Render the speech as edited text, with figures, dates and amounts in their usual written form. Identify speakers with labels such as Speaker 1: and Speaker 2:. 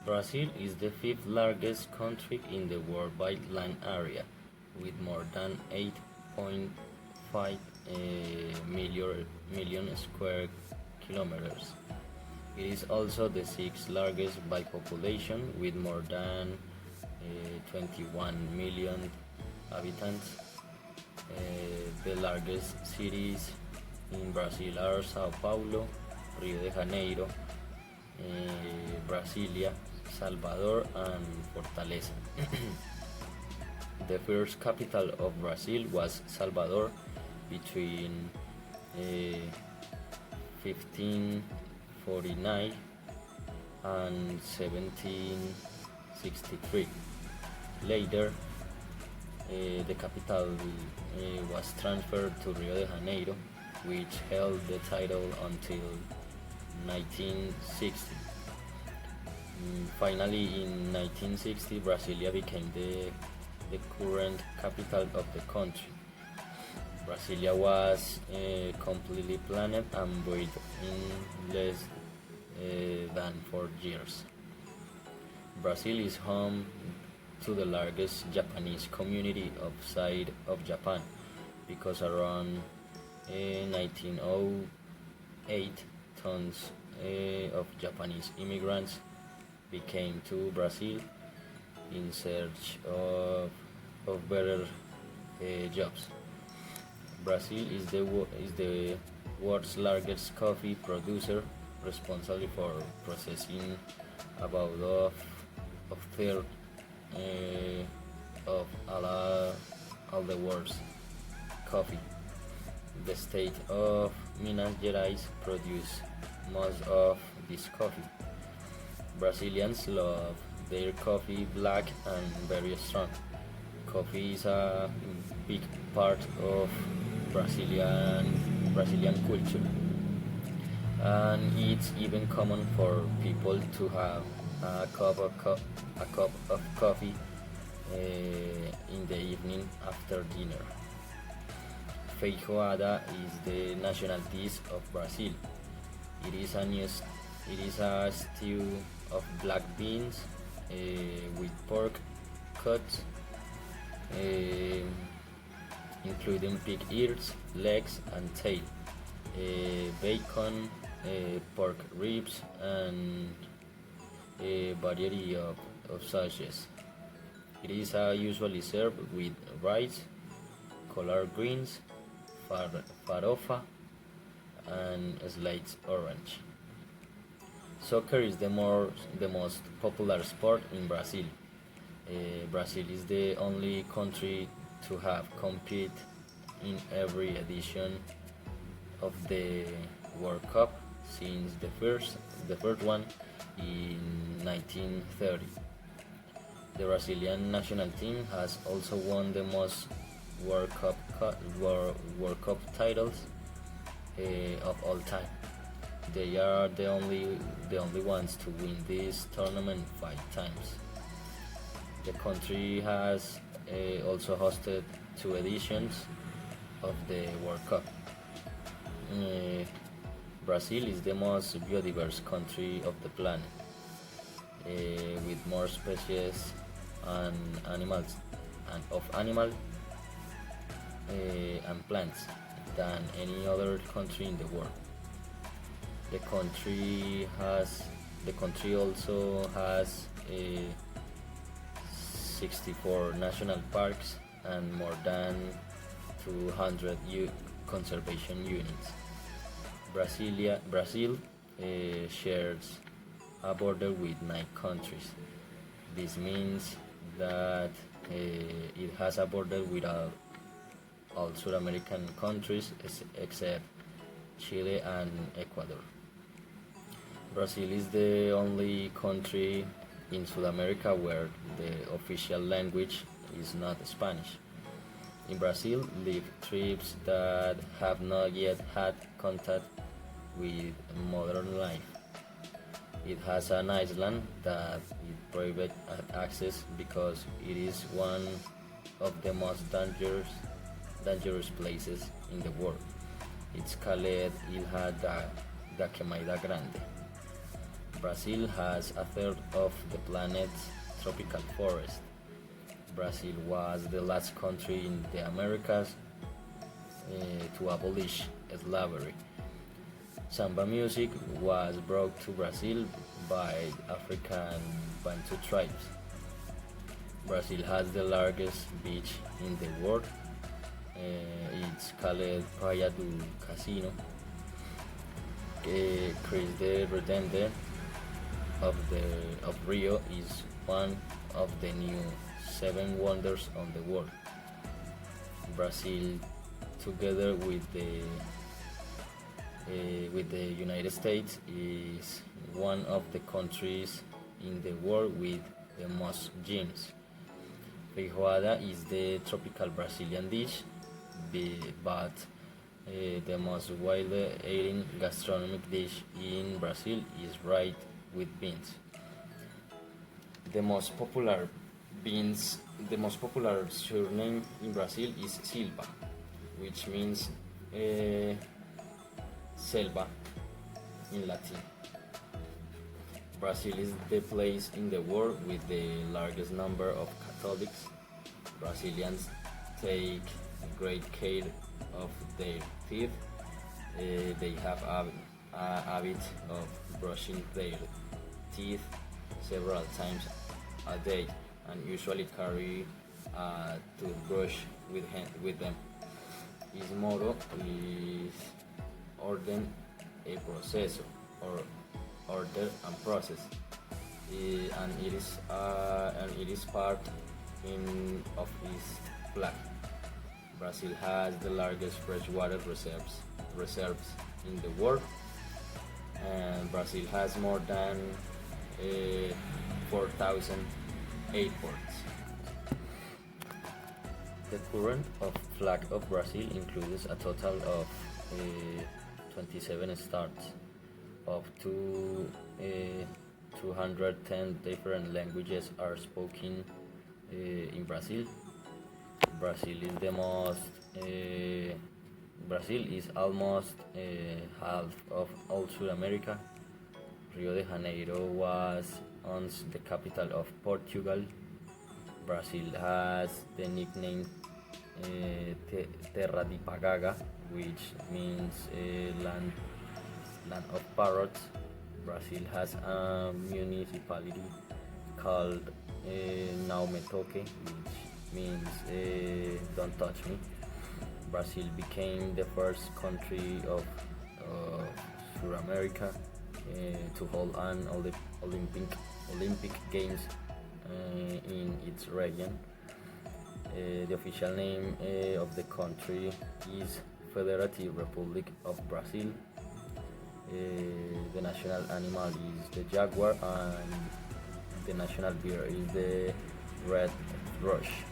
Speaker 1: Brazil is the fifth largest country in the world by land area, with more than 8.5 million square kilometers. It is also the sixth largest by population, with more than 21 million inhabitants. The largest cities in Brazil are Sao Paulo, Rio de Janeiro, Brasilia, Salvador, and Fortaleza. The first capital of Brazil was Salvador between 1549 and 1763. Later, the capital was transferred to Rio de Janeiro, which held the title until 1960. Finally, in 1960, Brasilia became the current capital of the country. Brasilia was completely planned and built in less than 4 years. Brazil is home to the largest Japanese community outside of Japan, because around 1908 tons of Japanese immigrants came to Brazil in search of better jobs. Brazil is the world's largest coffee producer, responsible for processing about of third of all the world's coffee. The state of Minas Gerais produces most of this coffee. Brazilians love their coffee black and very strong. Coffee is a big part of Brazilian culture, and it's even common for people to have a cup of coffee in the evening after dinner. Feijoada is the national dish of Brazil. It is a stew of black beans with pork cuts, uh, including pig ears, legs, and tail, bacon, pork ribs, and a variety of sauces. It is usually served with rice, collard greens, farofa, and sliced orange. Soccer is the most popular sport in Brazil. Brazil is the only country to have competed in every edition of the World Cup since the first one in 1930. The Brazilian national team has also won the most World Cup titles of all time. They are the only ones to win this tournament 5 times. The country has also hosted 2 editions of the World Cup. Uh, Brazil is the most biodiverse country of the planet, with more species and animals and plants than any other country in the world. The country also has 64 national parks and more than 200 conservation units. Brazil shares a border with 9 countries. This means that it has a border with all South American countries except Chile and Ecuador. Brazil is the only country in South America where the official language is not Spanish. In Brazil live tribes that have not yet had contact with modern life. It has an island that is private access because it is one of the most dangerous places in the world. It's called Ilha da Queimada Grande. Brazil has a third of the planet's tropical forest. Brazil was the last country in the Americas to abolish slavery. Samba music was brought to Brazil by African Bantu tribes. Brazil has the largest beach in the world. It's called Praia do Cassino. Chris the Redentor of Rio is one of the new seven wonders of the world. Brazil, together with the United States, is one of the countries in the world with the most gyms. Feijoada is the tropical Brazilian dish, but the most widely eaten gastronomic dish in Brazil is rice with beans. The most popular surname in Brazil is Silva, which means selva in Latin. Brazil is the place in the world with the largest number of Catholics. Brazilians take great care of their teeth. They have a habit of brushing their teeth several times a day and usually carry a toothbrush with them. His motto is Orden e Processo, or order and process, and it is part of its flag. Brazil has the largest freshwater reserves in the world, and Brazil has more than 4,000 airports. The current flag of Brazil includes a total of 27 stars. Of 210 different languages are spoken in Brazil. Brazil is almost half of all South America. Rio de Janeiro was once the capital of Portugal. Brazil has the nickname Terra de Pagaga, which means land of parrots. Brazil has a municipality called Não Me Toque, which means don't touch me. Brazil became the first country of South America to hold an Olympic Games in its region. The official name of the country is Federative Republic of Brazil. The national animal is the jaguar, and the national beer is the red thrush.